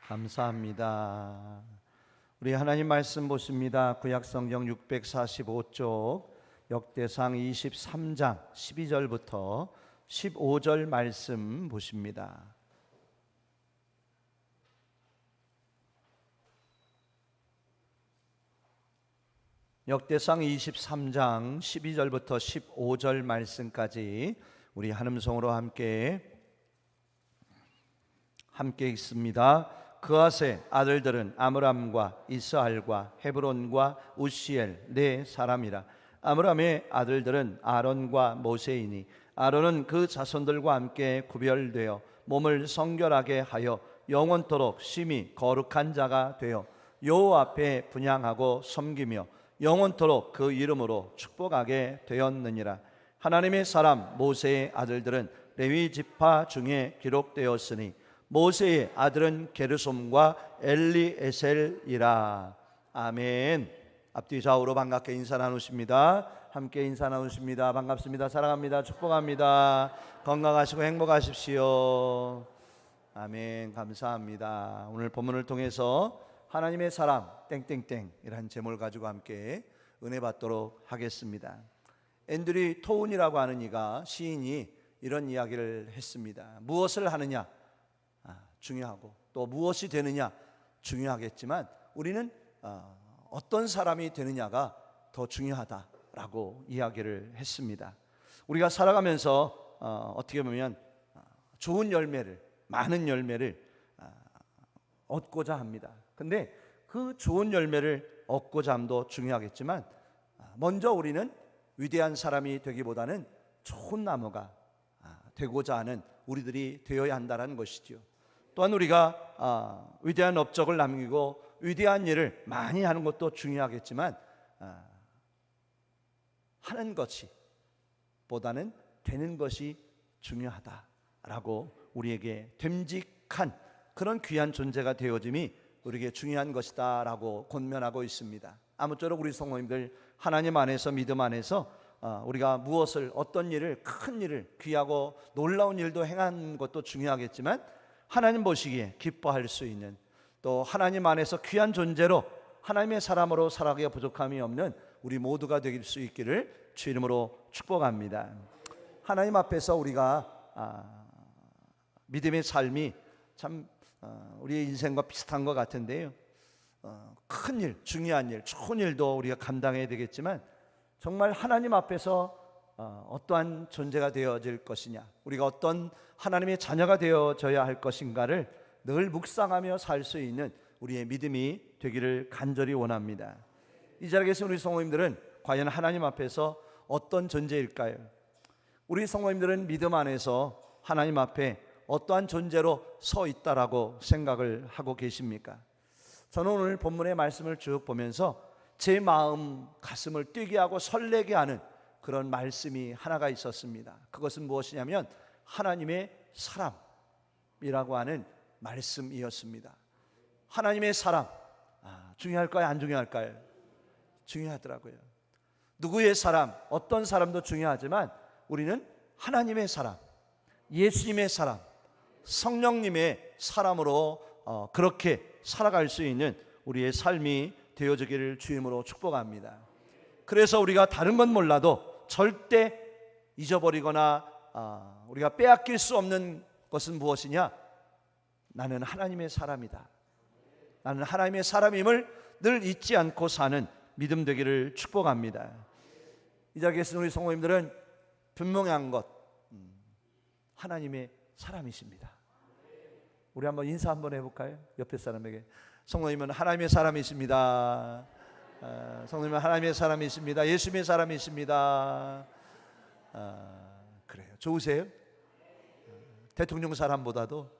감사합니다. 우리 하나님 말씀 보십니다. 구약성경 645쪽 역대상 23장 12절부터 15절 말씀 보십니다. 역대상 23장 12절부터 15절 말씀까지 우리 한음성으로 함께 읽습니다. 그앗의 아들들은 아므람과 이스알과 헤브론과 우시엘 네 사람이라. 아므람의 아들들은 아론과 모세이니 아론은 그 자손들과 함께 구별되어 몸을 성결하게 하여 영원토록 심히 거룩한 자가 되어 여호와 앞에 분향하고 섬기며 영원토록 그 이름으로 축복하게 되었느니라. 하나님의 사람 모세의 아들들은 레위 지파 중에 기록되었으니 모세의 아들은 게르솜과 엘리에셀이라. 아멘. 앞뒤 좌우로 반갑게 인사 나누십니다. 함께 인사 나누십니다. 반갑습니다. 사랑합니다. 축복합니다. 건강하시고 행복하십시오. 아멘. 감사합니다. 오늘 본문을 통해서 하나님의 사람 땡땡땡이라는 제목을 가지고 함께 은혜 받도록 하겠습니다. 앤드류 토운이라고 하는 이가 시인이 이런 이야기를 했습니다. 무엇을 하느냐 중요하고 또 무엇이 되느냐 중요하겠지만 우리는 어떤 사람이 되느냐가 더 중요하다라고 이야기를 했습니다. 우리가 살아가면서 어떻게 보면 좋은 열매를, 많은 열매를 얻고자 합니다. 근데 그 좋은 열매를 얻고자 함도 중요하겠지만 먼저 우리는 위대한 사람이 되기보다는 좋은 나무가 되고자 하는 우리들이 되어야 한다는 것이죠. 또한 우리가 위대한 업적을 남기고 위대한 일을 많이 하는 것도 중요하겠지만 하는 것이 보다는 되는 것이 중요하다라고 우리에게 됨직한 그런 귀한 존재가 되어짐이 우리에게 중요한 것이다 라고 권면하고 있습니다. 아무쪼록 우리 성도님들 하나님 안에서 믿음 안에서 우리가 무엇을 어떤 일을 큰 일을 귀하고 놀라운 일도 행한 것도 중요하겠지만 하나님 보시기에 기뻐할 수 있는 또 하나님 안에서 귀한 존재로 하나님의 사람으로 살아가기가 부족함이 없는 우리 모두가 될 수 있기를 주 이름으로 축복합니다. 하나님 앞에서 우리가 믿음의 삶이 참 우리의 인생과 비슷한 것 같은데요. 큰 일, 중요한 일, 좋은 일도 우리가 감당해야 되겠지만 정말 하나님 앞에서 어떠한 존재가 되어질 것이냐, 우리가 어떤 하나님의 자녀가 되어져야 할 것인가를 늘 묵상하며 살 수 있는 우리의 믿음이 되기를 간절히 원합니다. 이 자리에 계신 우리 성도님들은 과연 하나님 앞에서 어떤 존재일까요? 우리 성도님들은 믿음 안에서 하나님 앞에 어떠한 존재로 서 있다라고 생각을 하고 계십니까? 저는 오늘 본문의 말씀을 쭉 보면서 제 마음 가슴을 뛰게 하고 설레게 하는 그런 말씀이 하나가 있었습니다. 그것은 무엇이냐면 하나님의 사람이라고 하는 말씀이었습니다. 하나님의 사람, 중요할까요? 안 중요할까요? 중요하더라고요. 누구의 사람, 어떤 사람도 중요하지만 우리는 하나님의 사람, 예수님의 사람, 성령님의 사람으로 그렇게 살아갈 수 있는 우리의 삶이 되어지기를 주임으로 축복합니다. 그래서 우리가 다른 건 몰라도 절대 잊어버리거나 우리가 빼앗길 수 없는 것은 무엇이냐? 나는 하나님의 사람이다. 나는 하나님의 사람임을 늘 잊지 않고 사는 믿음 되기를 축복합니다. 이 자리에 계신 우리 성도님들은 분명한 것, 하나님의 사람이십니다. 우리 한번 인사 한번 해볼까요? 옆에 사람에게. 성도님은 하나님의 사람이십니다. 성도님은 하나님의 사람이십니다. 예수님의 사람이십니다. 그래요. 좋으세요? 대통령 사람보다도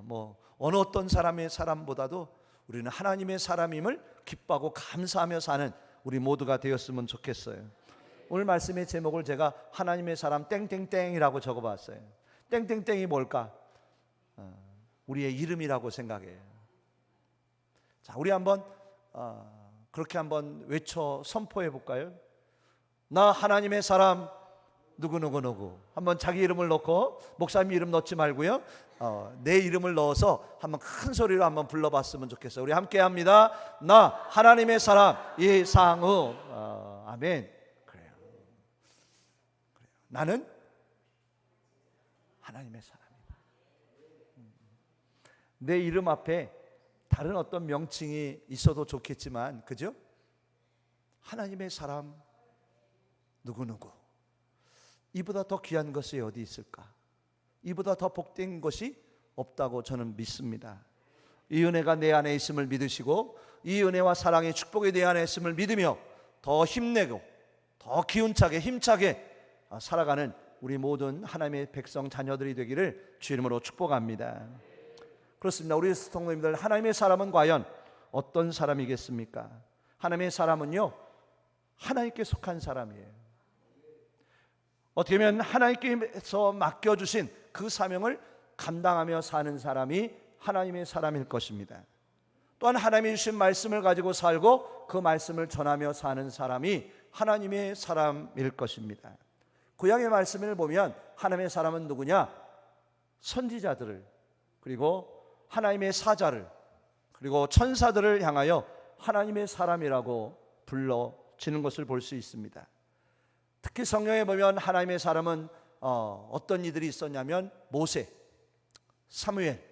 뭐 어느 어떤 사람의 사람보다도 우리는 하나님의 사람임을 기뻐하고 감사하며 사는 우리 모두가 되었으면 좋겠어요. 오늘 말씀의 제목을 제가 하나님의 사람 땡땡땡이라고 적어봤어요. 땡땡땡이 뭘까? 우리의 이름이라고 생각해요. 자, 우리 한번 그렇게 한번 외쳐 선포해 볼까요? 나 하나님의 사람 누구 한번 자기 이름을 넣고 목사님 이름 넣지 말고요, 내 이름을 넣어서 한번 큰 소리로 한번 불러봤으면 좋겠어요. 우리 함께 합니다. 나 하나님의 사람 이상우. 아멘. 그래요. 나는 하나님의 사람이다. 내 이름 앞에 다른 어떤 명칭이 있어도 좋겠지만, 그죠? 하나님의 사람 누구누구, 이보다 더 귀한 것이 어디 있을까? 이보다 더 복된 것이 없다고 저는 믿습니다. 이 은혜가 내 안에 있음을 믿으시고, 이 은혜와 사랑의 축복이 내 안에 있음을 믿으며 더 힘내고 더 기운차게 힘차게 살아가는 우리 모든 하나님의 백성 자녀들이 되기를 주 이름으로 축복합니다. 그렇습니다. 우리 성도님들, 하나님의 사람은 과연 어떤 사람이겠습니까? 하나님의 사람은요, 하나님께 속한 사람이에요. 어떻게 보면 하나님께서 맡겨주신 그 사명을 감당하며 사는 사람이 하나님의 사람일 것입니다. 또한 하나님이 주신 말씀을 가지고 살고 그 말씀을 전하며 사는 사람이 하나님의 사람일 것입니다. 구약의 말씀을 보면 하나님의 사람은 누구냐? 선지자들을, 그리고 하나님의 사자를, 그리고 천사들을 향하여 하나님의 사람이라고 불러지는 것을 볼 수 있습니다. 특히 성경에 보면 하나님의 사람은 어떤 이들이 있었냐면 모세, 사무엘,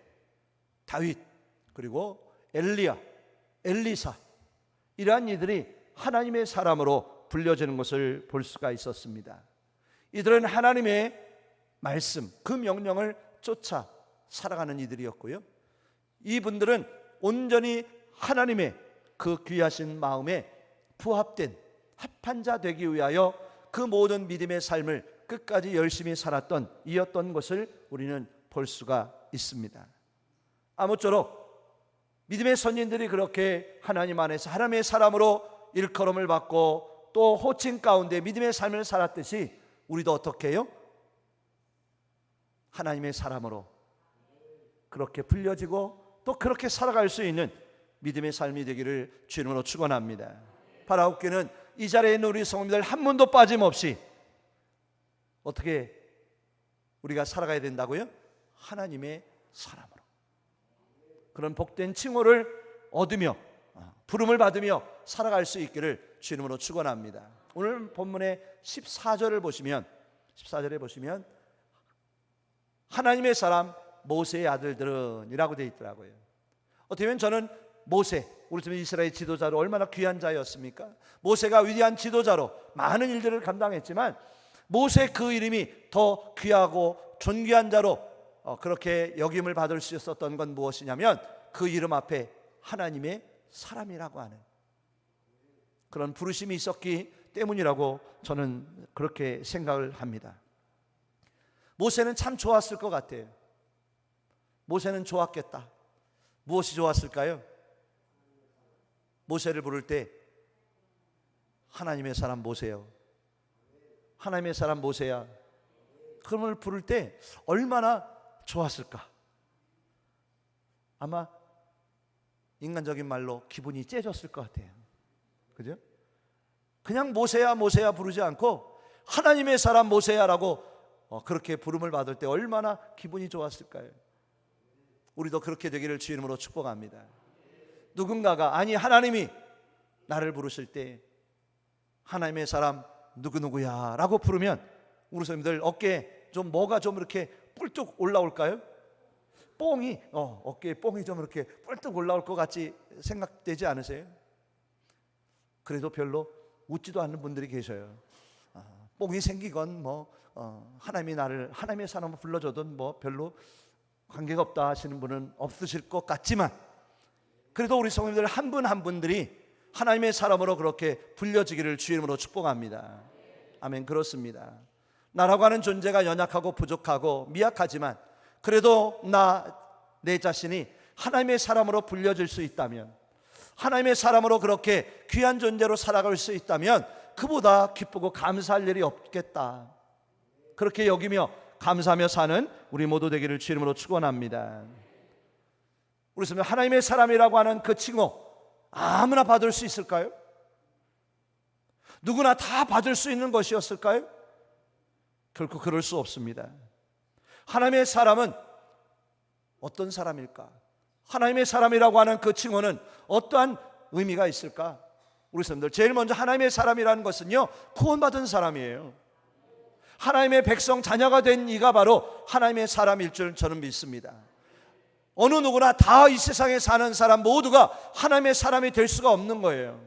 다윗, 그리고 엘리야, 엘리사, 이러한 이들이 하나님의 사람으로 불려지는 것을 볼 수가 있었습니다. 이들은 하나님의 말씀, 그 명령을 쫓아 살아가는 이들이었고요, 이분들은 온전히 하나님의 그 귀하신 마음에 부합된 합한 자 되기 위하여 그 모든 믿음의 삶을 끝까지 열심히 살았던 이였던 것을 우리는 볼 수가 있습니다. 아무쪼록 믿음의 선진들이 그렇게 하나님 안에서 하나님의 사람으로 일컬음을 받고 또 호칭 가운데 믿음의 삶을 살았듯이 우리도 어떻게 해요? 하나님의 사람으로 그렇게 불려지고 또 그렇게 살아갈 수 있는 믿음의 삶이 되기를 주 이름으로 축원합니다. 바라옵기는 이 자리에 있는 우리 성도님들 한 분도 빠짐없이 어떻게 우리가 살아가야 된다고요? 하나님의 사람으로. 그런 복된 칭호를 얻으며 부름을 받으며 살아갈 수 있기를 주 이름으로 축원합니다. 오늘 본문의 14절을 보시면, 14절에 보시면 하나님의 사람 모세의 아들들은 이라고 되어 있더라고요. 어떻게 보면 저는 모세, 우리 집 이스라엘 지도자로 얼마나 귀한 자였습니까? 모세가 위대한 지도자로 많은 일들을 감당했지만 모세 그 이름이 더 귀하고 존귀한 자로 그렇게 여김을 받을 수 있었던 건 무엇이냐면 그 이름 앞에 하나님의 사람이라고 하는 그런 부르심이 있었기 때문이라고 저는 그렇게 생각을 합니다. 모세는 참 좋았을 것 같아요. 모세는 좋았겠다. 무엇이 좋았을까요? 모세를 부를 때 하나님의 사람 모세요, 하나님의 사람 모세야, 그걸 부를 때 얼마나 좋았을까? 아마 인간적인 말로 기분이 째졌을 것 같아요. 그죠? 그냥 모세야 모세야 부르지 않고 하나님의 사람 모세야라고 그렇게 부름을 받을 때 얼마나 기분이 좋았을까요? 우리도 그렇게 되기를 주 이름으로 축복합니다. 누군가가, 아니 하나님이 나를 부르실 때 하나님의 사람 누구누구야 라고 부르면 우리 성도님들 어깨에 좀 뭐가 좀 이렇게 뿔뚝 올라올까요? 뽕이 어깨에 뽕이 좀 이렇게 뿔뚝 올라올 것 같이 생각되지 않으세요? 그래도 별로 웃지도 않는 분들이 계셔요. 뽕이 생기건 뭐 하나님이 나를 하나님의 사람을 불러줘도 뭐 별로 관계가 없다 하시는 분은 없으실 것 같지만, 그래도 우리 성도님들 한 분 한 분들이 하나님의 사람으로 그렇게 불려지기를 주 이름으로 축복합니다. 아멘. 그렇습니다. 나라고 하는 존재가 연약하고 부족하고 미약하지만 그래도 내 자신이 하나님의 사람으로 불려질 수 있다면, 하나님의 사람으로 그렇게 귀한 존재로 살아갈 수 있다면 그보다 기쁘고 감사할 일이 없겠다. 그렇게 여기며 감사하며 사는 우리 모두 되기를 주 이름으로 축원합니다. 우리 성도 하나님의 사람이라고 하는 그 칭호 아무나 받을 수 있을까요? 누구나 다 받을 수 있는 것이었을까요? 결코 그럴 수 없습니다. 하나님의 사람은 어떤 사람일까? 하나님의 사람이라고 하는 그 칭호는 어떠한 의미가 있을까? 우리 사람들 제일 먼저 하나님의 사람이라는 것은요, 구원받은 사람이에요. 하나님의 백성 자녀가 된 이가 바로 하나님의 사람일 줄 저는 믿습니다. 어느 누구나 다 이 세상에 사는 사람 모두가 하나님의 사람이 될 수가 없는 거예요.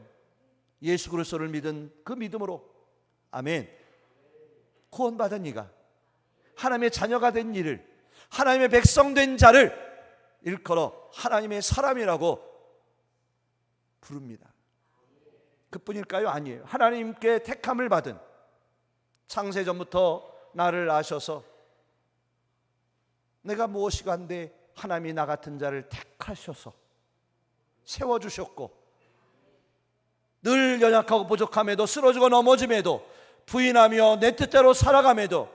예수 그리스도를 믿은 그 믿음으로, 아멘, 구원받은 이가 하나님의 자녀가 된 이를, 하나님의 백성 된 자를 일컬어 하나님의 사람이라고 부릅니다. 그뿐일까요? 아니에요. 하나님께 택함을 받은, 창세전부터 나를 아셔서 내가 무엇이간데 하나님이 나 같은 자를 택하셔서 세워주셨고, 늘 연약하고 부족함에도, 쓰러지고 넘어짐에도, 부인하며 내 뜻대로 살아감에도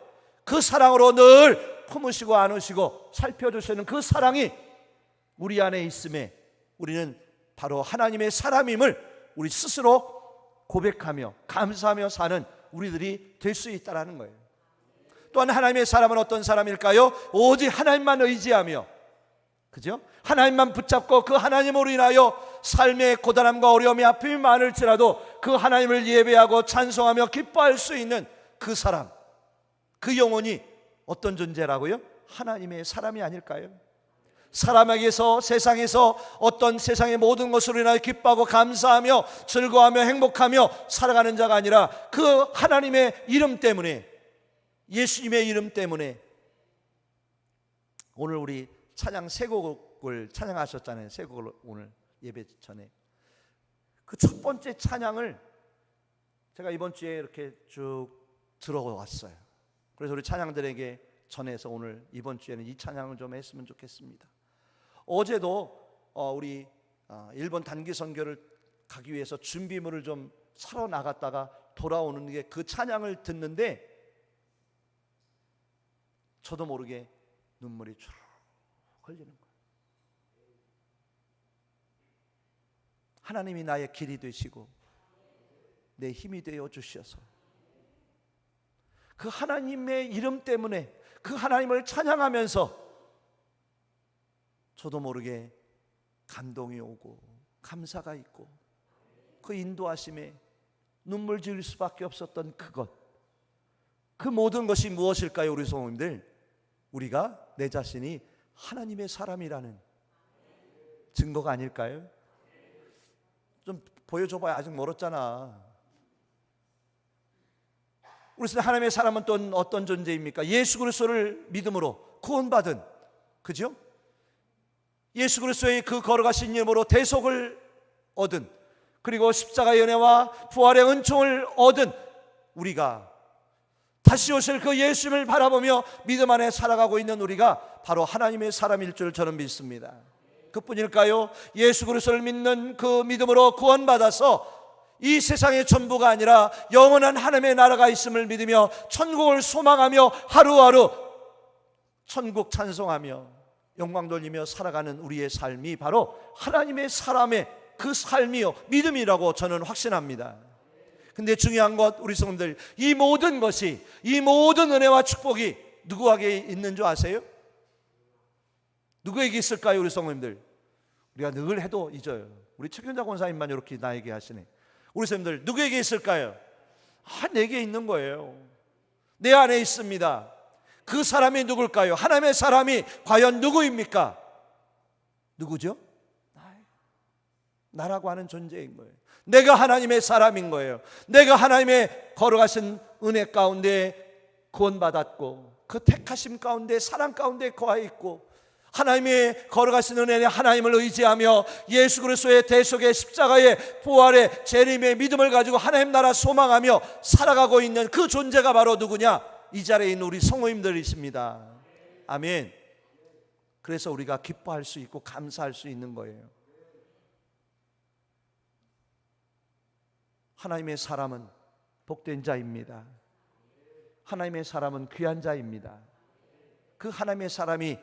그 사랑으로 늘 품으시고 안으시고 살펴주시는 그 사랑이 우리 안에 있음에 우리는 바로 하나님의 사람임을 우리 스스로 고백하며 감사하며 사는 우리들이 될 수 있다는 거예요. 또한 하나님의 사람은 어떤 사람일까요? 오직 하나님만 의지하며, 그죠? 하나님만 붙잡고 그 하나님으로 인하여 삶의 고단함과 어려움이 아픔이 많을지라도 그 하나님을 예배하고 찬송하며 기뻐할 수 있는 그 사람, 그 영혼이 어떤 존재라고요? 하나님의 사람이 아닐까요? 사람에게서, 세상에서 어떤 세상의 모든 것으로 인하여 기뻐하고 감사하며 즐거워하며 행복하며 살아가는 자가 아니라 그 하나님의 이름 때문에, 예수님의 이름 때문에. 오늘 우리 찬양 세 곡을 찬양하셨잖아요. 세 곡을 오늘 예배 전에. 그 첫 번째 찬양을 제가 이번 주에 이렇게 쭉 들어왔어요. 그래서 우리 찬양들에게 전해서 오늘 이번 주에는 이 찬양을 좀 했으면 좋겠습니다. 어제도 우리 일본 단기 선교를 가기 위해서 준비물을 좀 사러 나갔다가 돌아오는 게 그 찬양을 듣는데 저도 모르게 눈물이 쭉 흘리는 거예요. 하나님이 나의 길이 되시고 내 힘이 되어 주셔서 그 하나님의 이름 때문에, 그 하나님을 찬양하면서 저도 모르게 감동이 오고 감사가 있고, 그 인도하심에 눈물 지을 수밖에 없었던 그것, 그 모든 것이 무엇일까요? 우리 성도님들, 우리가 내 자신이 하나님의 사람이라는 증거가 아닐까요? 좀 보여줘봐야. 아직 멀었잖아. 우리 하나님의 사람은 또 어떤 존재입니까? 예수 그리스도를 믿음으로 구원받은, 그죠? 예수 그리스도의 그 걸어가신 이름으로 대속을 얻은, 그리고 십자가의 은혜와 부활의 은총을 얻은 우리가, 다시 오실 그 예수님을 바라보며 믿음 안에 살아가고 있는 우리가 바로 하나님의 사람일 줄 저는 믿습니다. 그뿐일까요? 예수 그리스도를 믿는 그 믿음으로 구원받아서 이 세상의 전부가 아니라 영원한 하나님의 나라가 있음을 믿으며 천국을 소망하며 하루하루 천국 찬송하며 영광 돌리며 살아가는 우리의 삶이 바로 하나님의 사람의 그 삶이요 믿음이라고 저는 확신합니다. 근데 중요한 것, 우리 성도들, 이 모든 것이, 이 모든 은혜와 축복이 누구에게 있는 줄 아세요? 누구에게 있을까요? 우리 성도님들, 우리가 늘 해도 잊어요. 우리 최경자 권사님만 이렇게 나에게 하시네. 우리 성도님들, 누구에게 있을까요? 내게 있는 거예요. 내 안에 있습니다. 그 사람이 누굴까요? 하나님의 사람이 과연 누구입니까? 누구죠? 나라고 하는 존재인 거예요. 내가 하나님의 사람인 거예요. 내가 하나님의 걸어가신 은혜 가운데 구원받았고, 그 택하심 가운데, 사랑 가운데 거하 있고, 하나님의 걸어가신 은혜에 하나님을 의지하며 예수 그리스도의 대속의 십자가의 부활의 재림의 믿음을 가지고 하나님 나라 소망하며 살아가고 있는 그 존재가 바로 누구냐? 이 자리에 있는 우리 성도님들이십니다. 아멘. 그래서 우리가 기뻐할 수 있고 감사할 수 있는 거예요. 하나님의 사람은 복된 자입니다. 하나님의 사람은 귀한 자입니다. 그 하나님의 사람이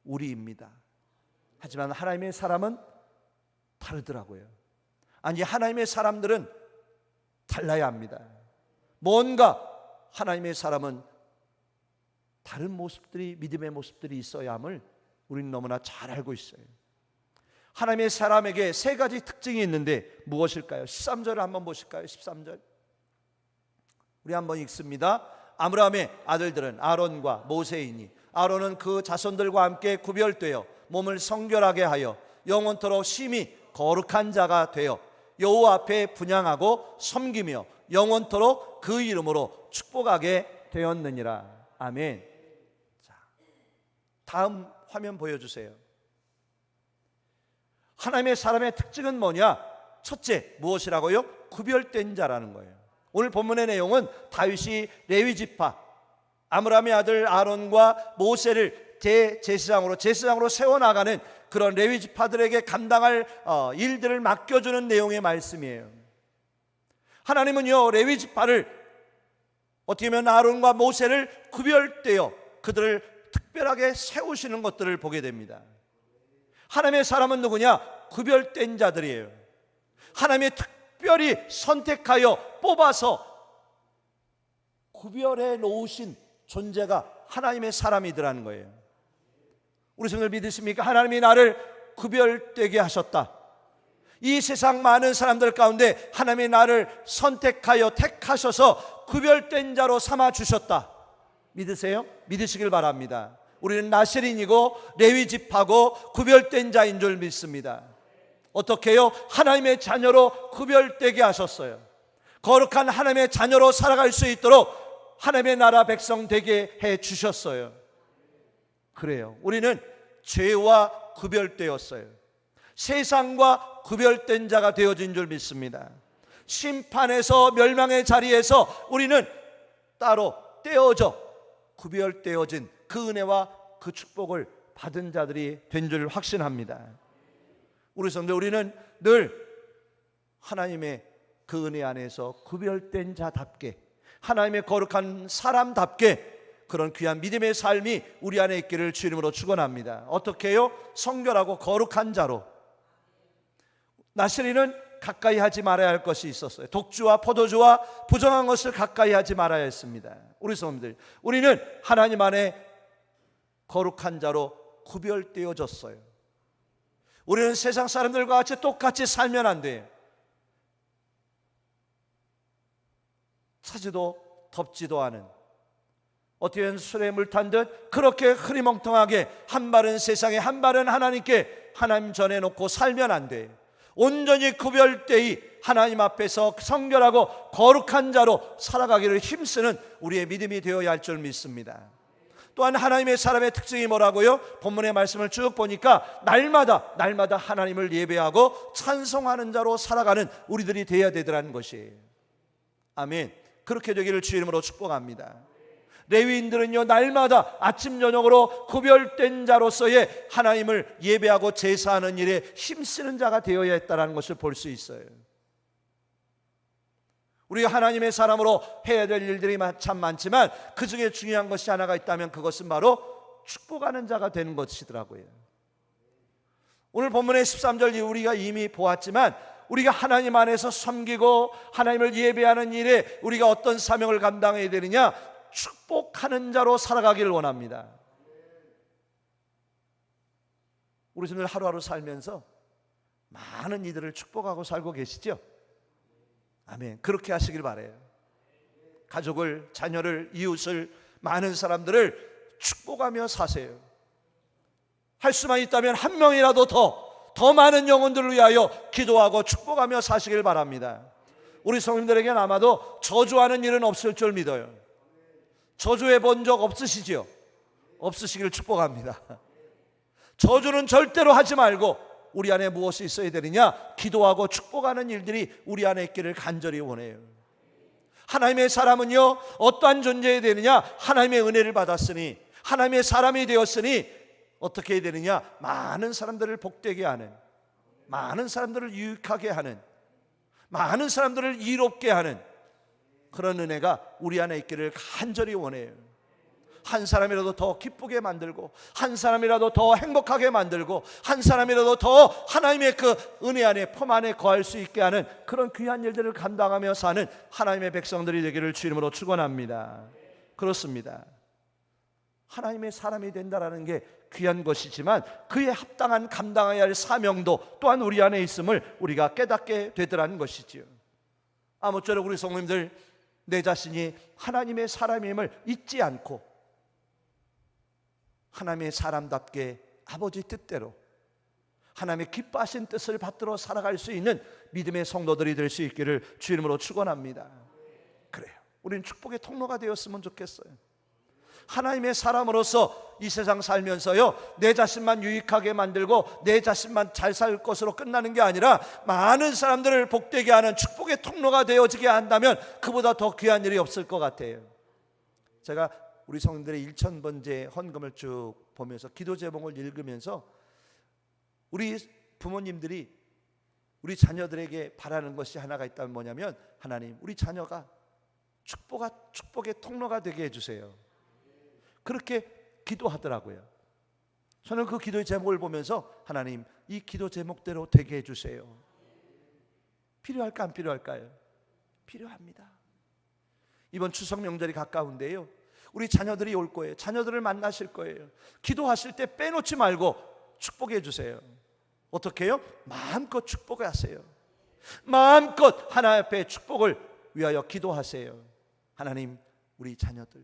우리입니다. 하지만 하나님의 사람은 다르더라고요. 아니, 하나님의 사람들은 달라야 합니다. 뭔가 하나님의 사람은 다른 모습들이, 믿음의 모습들이 있어야 함을 우리는 너무나 잘 알고 있어요. 하나님의 사람에게 세 가지 특징이 있는데 무엇일까요? 13절을 한번 보실까요? 13절 우리 한번 읽습니다. 아므람의 아들들은 아론과 모세이니 아론은 그 자손들과 함께 구별되어 몸을 성결하게 하여 영원토록 심히 거룩한 자가 되어 여호와 앞에 분향하고 섬기며 영원토록 그 이름으로 축복하게 되었느니라. 아멘. 자, 다음 화면 보여주세요. 하나님의 사람의 특징은 뭐냐? 첫째, 무엇이라고요? 구별된 자라는 거예요. 오늘 본문의 내용은 다윗이 레위지파 아므람의 아들 아론과 모세를 제사장으로 세워나가는 그런 레위지파들에게 감당할 일들을 맡겨주는 내용의 말씀이에요. 하나님은요, 레위지파를 어떻게 보면 아론과 모세를 구별되어 그들을 특별하게 세우시는 것들을 보게 됩니다. 하나님의 사람은 누구냐? 구별된 자들이에요. 하나님이 특별히 선택하여 뽑아서 구별해 놓으신 존재가 하나님의 사람이더라는 거예요. 우리 성도들 믿으십니까? 하나님이 나를 구별되게 하셨다. 이 세상 많은 사람들 가운데 하나님이 나를 선택하여 택하셔서 구별된 자로 삼아 주셨다. 믿으세요? 믿으시길 바랍니다. 우리는 나세린이고 레위지파고 구별된 자인 줄 믿습니다. 어떻게 해요? 하나님의 자녀로 구별되게 하셨어요. 거룩한 하나님의 자녀로 살아갈 수 있도록 하나님의 나라 백성 되게 해 주셨어요. 그래요. 우리는 죄와 구별되었어요. 세상과 구별된 자가 되어진 줄 믿습니다. 심판에서 멸망의 자리에서 우리는 따로 떼어져 구별되어진 그 은혜와 그 축복을 받은 자들이 된 줄 확신합니다. 우리 성도, 우리는 늘 하나님의 그 은혜 안에서 구별된 자답게, 하나님의 거룩한 사람답게 그런 귀한 믿음의 삶이 우리 안에 있기를 주 이름으로 축원합니다. 어떻게 해요? 성결하고 거룩한 자로. 나세린은 가까이 하지 말아야 할 것이 있었어요. 독주와 포도주와 부정한 것을 가까이 하지 말아야 했습니다. 우리 성도들, 우리는 하나님 안에 거룩한 자로 구별되어졌어요. 우리는 세상 사람들과 같이 똑같이 살면 안 돼요. 차지도 덥지도 않은, 어떻게 보면 술에 물 탄 듯 그렇게 흐리멍텅하게 한 발은 세상에 한 발은 하나님께 하나님 전에 놓고 살면 안 돼요. 온전히 구별되이 하나님 앞에서 성결하고 거룩한 자로 살아가기를 힘쓰는 우리의 믿음이 되어야 할 줄 믿습니다. 또한 하나님의 사람의 특징이 뭐라고요? 본문의 말씀을 쭉 보니까 날마다 하나님을 예배하고 찬송하는 자로 살아가는 우리들이 되어야 되더라는 것이에요. 아멘. 그렇게 되기를 주 이름으로 축복합니다. 레위인들은요, 날마다 아침 저녁으로 구별된 자로서의 하나님을 예배하고 제사하는 일에 힘쓰는 자가 되어야 했다는 것을 볼 수 있어요. 우리가 하나님의 사람으로 해야 될 일들이 참 많지만 그 중에 중요한 것이 하나가 있다면 그것은 바로 축복하는 자가 되는 것이더라고요. 오늘 본문의 13절 우리가 이미 보았지만 우리가 하나님 안에서 섬기고 하나님을 예배하는 일에 우리가 어떤 사명을 감당해야 되느냐? 축복하는 자로 살아가기를 원합니다. 우리 성도들 하루하루 살면서 많은 이들을 축복하고 살고 계시죠? 아멘. 그렇게 하시길 바라요. 가족을, 자녀를, 이웃을, 많은 사람들을 축복하며 사세요. 할 수만 있다면 한 명이라도 더 많은 영혼들을 위하여 기도하고 축복하며 사시길 바랍니다. 우리 성도님들에게는 아마도 저주하는 일은 없을 줄 믿어요. 저주해 본 적 없으시죠? 없으시기를 축복합니다. 저주는 절대로 하지 말고 우리 안에 무엇이 있어야 되느냐? 기도하고 축복하는 일들이 우리 안에 있기를 간절히 원해요. 하나님의 사람은요, 어떠한 존재가 되느냐? 하나님의 은혜를 받았으니, 하나님의 사람이 되었으니 어떻게 해야 되느냐? 많은 사람들을 복되게 하는, 많은 사람들을 유익하게 하는, 많은 사람들을 이롭게 하는 그런 은혜가 우리 안에 있기를 간절히 원해요. 한 사람이라도 더 기쁘게 만들고, 한 사람이라도 더 행복하게 만들고, 한 사람이라도 더 하나님의 그 은혜 안에, 품 안에 거할 수 있게 하는 그런 귀한 일들을 감당하며 사는 하나님의 백성들이 되기를 주 이름으로 축원합니다. 그렇습니다. 하나님의 사람이 된다라는 게 귀한 것이지만 그에 합당한 감당해야 할 사명도 또한 우리 안에 있음을 우리가 깨닫게 되더라는 것이지요. 아무쪼록 우리 성도님들, 내 자신이 하나님의 사람임을 잊지 않고 하나님의 사람답게 아버지 뜻대로 하나님의 기뻐하신 뜻을 받들어 살아갈 수 있는 믿음의 성도들이 될 수 있기를 주 이름으로 축원합니다. 그래요, 우리는 축복의 통로가 되었으면 좋겠어요. 하나님의 사람으로서 이 세상 살면서요, 내 자신만 유익하게 만들고 내 자신만 잘 살 것으로 끝나는 게 아니라 많은 사람들을 복되게 하는 축복의 통로가 되어지게 한다면 그보다 더 귀한 일이 없을 것 같아요. 제가 우리 성도들의 1000번째 헌금을 쭉 보면서 기도 제목을 읽으면서 우리 부모님들이 우리 자녀들에게 바라는 것이 하나가 있다면 뭐냐면, 하나님, 우리 자녀가 축복의 통로가 되게 해주세요. 그렇게 기도하더라고요. 저는 그 기도의 제목을 보면서 하나님, 이 기도 제목대로 되게 해주세요. 필요할까 안 필요할까요? 필요합니다. 이번 추석 명절이 가까운데요, 우리 자녀들이 올 거예요. 자녀들을 만나실 거예요. 기도하실 때 빼놓지 말고 축복해 주세요. 어떻게 해요? 마음껏 축복하세요. 마음껏 하나님 앞에 축복을 위하여 기도하세요. 하나님, 우리 자녀들,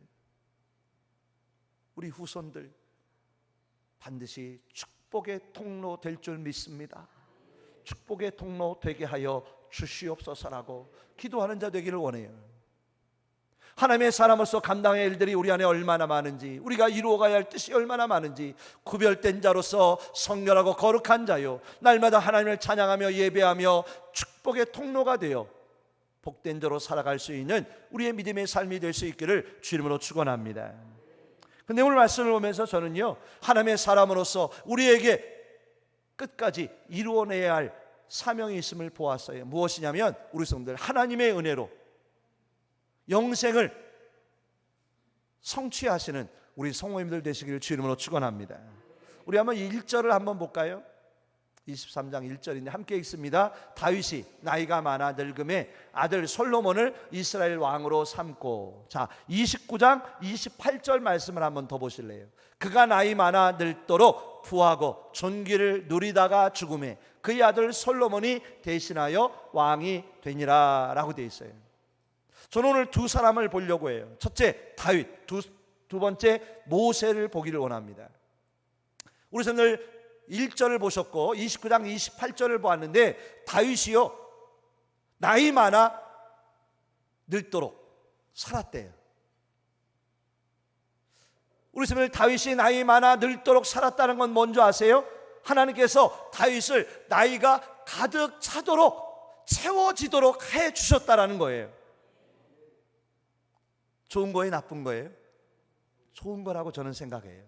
우리 후손들 반드시 축복의 통로 될 줄 믿습니다. 축복의 통로 되게 하여 주시옵소서라고 기도하는 자 되기를 원해요. 하나님의 사람으로서 감당할 일들이 우리 안에 얼마나 많은지, 우리가 이루어가야 할 뜻이 얼마나 많은지, 구별된 자로서 성결하고 거룩한 자요, 날마다 하나님을 찬양하며 예배하며 축복의 통로가 되어 복된 자로 살아갈 수 있는 우리의 믿음의 삶이 될 수 있기를 주 이름으로 축원합니다. 근데 오늘 말씀을 보면서 저는요, 하나님의 사람으로서 우리에게 끝까지 이루어내야 할 사명이 있음을 보았어요. 무엇이냐면, 우리 성도들 하나님의 은혜로 영생을 성취하시는 우리 성도님들 되시기를 주 이름으로 축원합니다. 우리 한번 1절을 한번 볼까요? 23장 1절인데 함께 읽습니다. 다윗이 나이가 많아 늙음에 아들 솔로몬을 이스라엘 왕으로 삼고. 자, 29장 28절 말씀을 한번 더 보실래요? 그가 나이 많아 늙도록 부하고 존귀를 누리다가 죽음에 그의 아들 솔로몬이 대신하여 왕이 되니라 라고 되어 있어요. 저는 오늘 두 사람을 보려고 해요. 첫째 다윗, 두 번째 모세를 보기를 원합니다. 우리 성도들 1절을 보셨고 29장 28절을 보았는데, 다윗이요 나이 많아 늙도록 살았대요. 우리 성도들 다윗이 나이 많아 늙도록 살았다는 건 뭔지 아세요? 하나님께서 다윗을 나이가 가득 차도록 채워지도록 해 주셨다라는 거예요. 좋은 거예요, 나쁜 거예요? 좋은 거라고 저는 생각해요.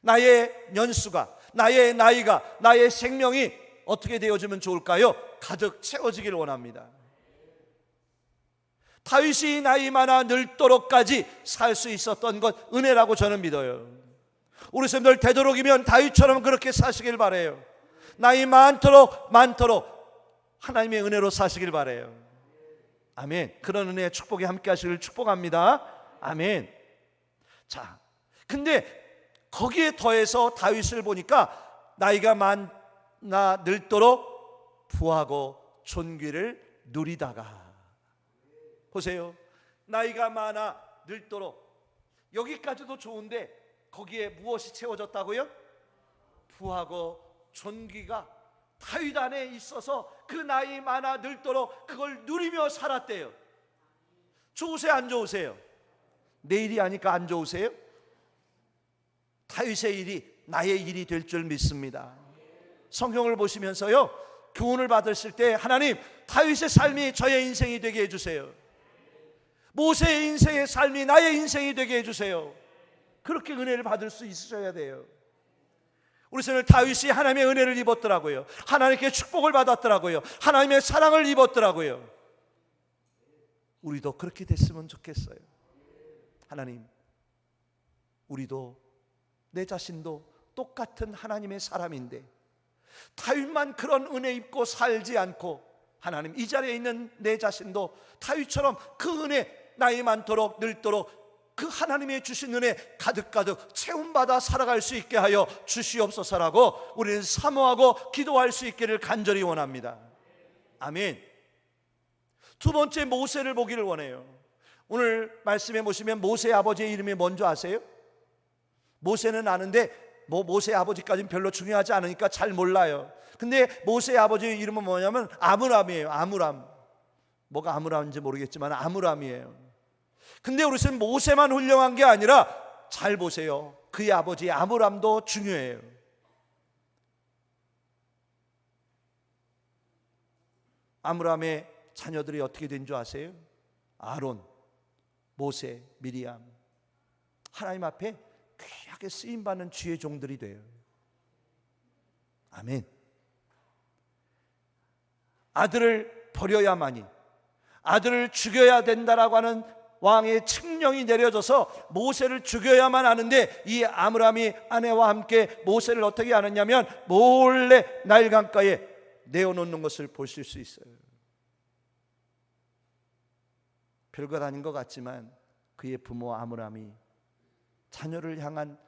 나의 연수가, 나의 나이가, 나의 생명이 어떻게 되어지면 좋을까요? 가득 채워지기를 원합니다. 다윗이 나이 많아 늙도록까지 살 수 있었던 것 은혜라고 저는 믿어요. 우리 성도들 되도록이면 다윗처럼 그렇게 사시길 바라요. 나이 많도록 하나님의 은혜로 사시길 바라요. 아멘. 그런 은혜의 축복이 함께 하시길 축복합니다. 아멘. 자, 근데 거기에 더해서 다윗을 보니까 나이가 많아 늙도록 부하고 존귀를 누리다가. 보세요, 나이가 많아 늙도록, 여기까지도 좋은데 거기에 무엇이 채워졌다고요? 부하고 존귀가 다윗 안에 있어서 그 나이 많아 늙도록 그걸 누리며 살았대요. 좋으세요, 안 좋으세요? 내 일이 아니까 안 좋으세요? 다윗의 일이 나의 일이 될 줄 믿습니다. 성경을 보시면서요, 교훈을 받으실 때 하나님, 다윗의 삶이 저의 인생이 되게 해주세요. 모세의 인생의 삶이 나의 인생이 되게 해주세요. 그렇게 은혜를 받을 수 있으셔야 돼요. 우리 성도 다윗이 하나님의 은혜를 입었더라고요. 하나님께 축복을 받았더라고요. 하나님의 사랑을 입었더라고요. 우리도 그렇게 됐으면 좋겠어요. 하나님, 우리도, 내 자신도 똑같은 하나님의 사람인데 다윗만 그런 은혜 입고 살지 않고, 하나님, 이 자리에 있는 내 자신도 다윗처럼 그 은혜, 나이 많도록 늙도록 그 하나님의 주신 은혜 가득가득 채움받아 살아갈 수 있게 하여 주시옵소서라고 우리는 사모하고 기도할 수 있기를 간절히 원합니다. 아멘. 두 번째, 모세를 보기를 원해요. 오늘 말씀에 보시면 모세의 아버지의 이름이 뭔지 아세요? 모세는 아는데 모세의 아버지까지는 별로 중요하지 않으니까 잘 몰라요. 근데 모세의 아버지의 이름은 뭐냐면 아므람이에요. 아므람. 뭐가 아므람인지 모르겠지만 아므람이에요. 근데 우리는 모세만 훌륭한 게 아니라 잘 보세요. 그의 아버지 아므람도 중요해요. 아므람의 자녀들이 어떻게 된 줄 아세요? 아론, 모세, 미리암. 하나님 앞에 귀하게 쓰임받는 주의 종들이 돼요. 아멘. 아들을 버려야만이, 아들을 죽여야 된다라고 하는 왕의 칙령이 내려져서 모세를 죽여야만 하는데, 이 아므람이 아내와 함께 모세를 어떻게 하느냐면 몰래 나일강가에 내어놓는 것을 보실 수 있어요. 별것 아닌 것 같지만 그의 부모 아므람이 자녀를 향한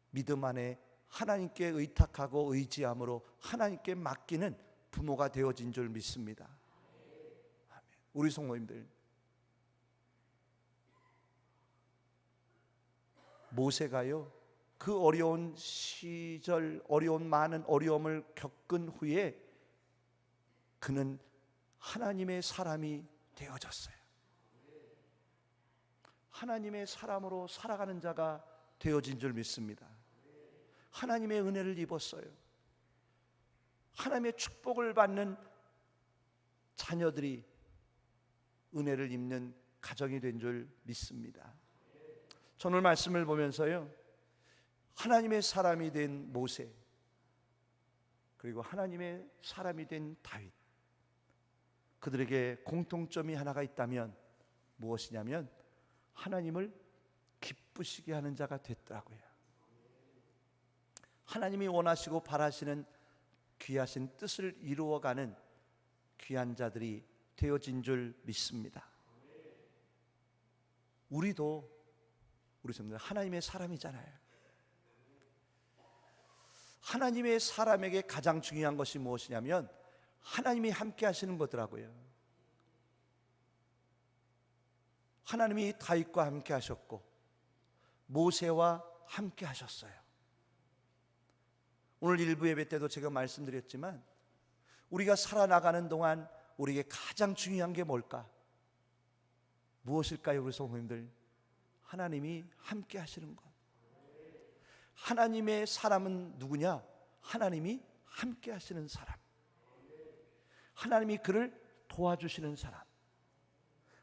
믿음 안에 하나님께 의탁하고 의지함으로 하나님께 맡기는 부모가 되어진 줄 믿습니다. 우리 성도님들, 모세가요, 그 어려운 시절, 많은 어려움을 겪은 후에 그는 하나님의 사람이 되어졌어요. 하나님의 사람으로 살아가는 자가 되어진 줄 믿습니다. 하나님의 은혜를 입었어요. 하나님의 축복을 받는 자녀들이 은혜를 입는 가정이 된 줄 믿습니다. 저는 오늘 말씀을 보면서요, 하나님의 사람이 된 모세, 그리고 하나님의 사람이 된 다윗, 그들에게 공통점이 하나가 있다면 무엇이냐면 하나님을 기쁘시게 하는 자가 됐더라고요. 하나님이 원하시고 바라시는 귀하신 뜻을 이루어가는 귀한 자들이 되어진 줄 믿습니다. 우리도 우리 성도들 하나님의 사람이잖아요. 하나님의 사람에게 가장 중요한 것이 무엇이냐면 하나님이 함께 하시는 거더라고요. 하나님이 다윗과 함께 하셨고 모세와 함께 하셨어요. 오늘 일부 예배 때도 제가 말씀드렸지만 우리가 살아나가는 동안 우리에게 가장 중요한 게 뭘까? 무엇일까요, 우리 성도님들? 하나님이 함께 하시는 것. 하나님의 사람은 누구냐? 하나님이 함께 하시는 사람, 하나님이 그를 도와주시는 사람,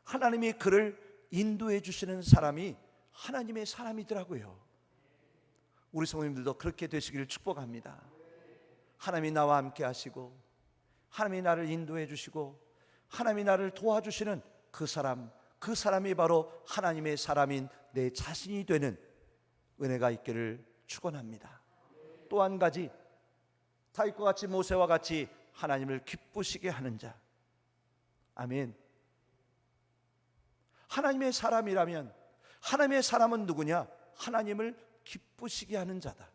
하나님이 그를 인도해 주시는 사람이 하나님의 사람이더라고요. 우리 성도님들도 그렇게 되시기를 축복합니다. 하나님이 나와 함께 하시고 하나님이 나를 인도해 주시고 하나님이 나를 도와주시는 그 사람이 바로 하나님의 사람인 내 자신이 되는 은혜가 있기를 축원합니다. 또 한 가지, 다윗과 같이 모세와 같이 하나님을 기쁘시게 하는 자. 아멘. 하나님의 사람이라면, 하나님의 사람은 누구냐? 하나님을 기쁘시게 하는 자다.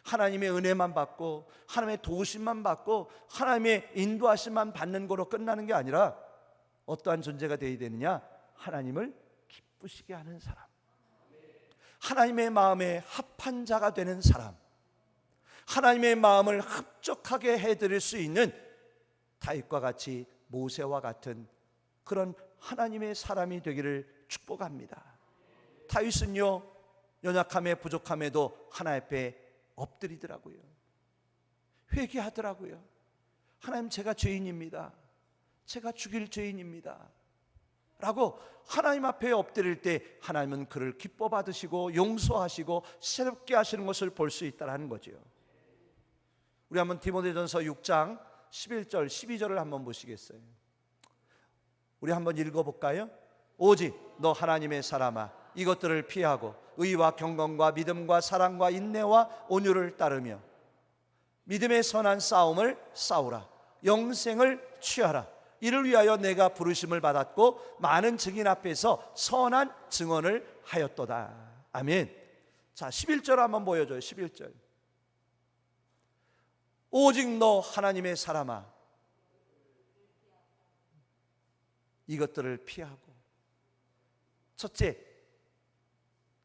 하나님의 은혜만 받고 하나님의 도우심만 받고 하나님의 인도하심만 받는 거로 끝나는 게 아니라 어떠한 존재가 되어야 되느냐? 하나님을 기쁘시게 하는 사람, 하나님의 마음에 합한 자가 되는 사람, 하나님의 마음을 합족하게 해드릴 수 있는 다윗과 같이 모세와 같은 그런 하나님의 사람이 되기를 축복합니다. 다윗은요, 연약함에 부족함에도 하나님 앞에 엎드리더라고요. 회개하더라고요. 하나님, 제가 죄인입니다. 제가 죽일 죄인입니다 라고 하나님 앞에 엎드릴 때 하나님은 그를 기뻐 받으시고 용서하시고 새롭게 하시는 것을 볼 수 있다는 거죠. 우리 한번 디모데전서 6장 11절 12절을 한번 보시겠어요? 우리 한번 읽어볼까요? 오직 너 하나님의 사람아, 이것들을 피하고 의와 경건과 믿음과 사랑과 인내와 온유를 따르며 믿음의 선한 싸움을 싸우라. 영생을 취하라. 이를 위하여 내가 부르심을 받았고 많은 증인 앞에서 선한 증언을 하였도다. 아멘. 자, 11절 한번 보여줘요. 11절. 오직 너 하나님의 사람아, 이것들을 피하고. 첫째,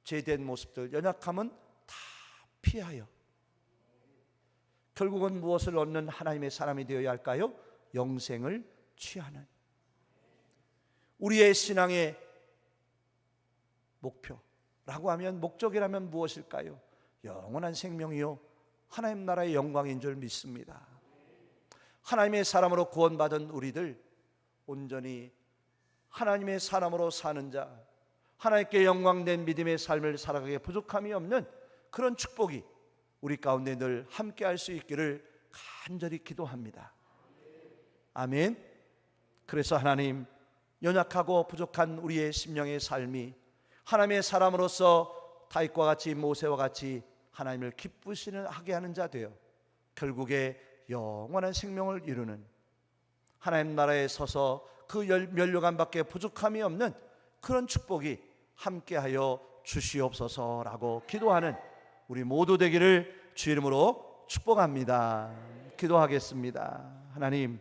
죄된 모습들, 연약함은 다 피하여 결국은 무엇을 얻는 하나님의 사람이 되어야 할까요? 영생을 취하는. 우리의 신앙의 목표라고 하면, 목적이라면 무엇일까요? 영원한 생명이요 하나님 나라의 영광인 줄 믿습니다. 하나님의 사람으로 구원받은 우리들, 온전히 하나님의 사람으로 사는 자, 하나님께 영광된 믿음의 삶을 살아가기에 부족함이 없는 그런 축복이 우리 가운데 늘 함께 할 수 있기를 간절히 기도합니다. 아멘. 그래서 하나님, 연약하고 부족한 우리의 심령의 삶이 하나님의 사람으로서 다윗과 같이, 모세와 같이 하나님을 기쁘시는 하게 하는 자 되어 결국에 영원한 생명을 이루는, 하나님 나라에 서서 그 면류관밖에 부족함이 없는 그런 축복이 함께하여 주시옵소서라고 기도하는 우리 모두 되기를 주 이름으로 축복합니다. 기도하겠습니다. 하나님,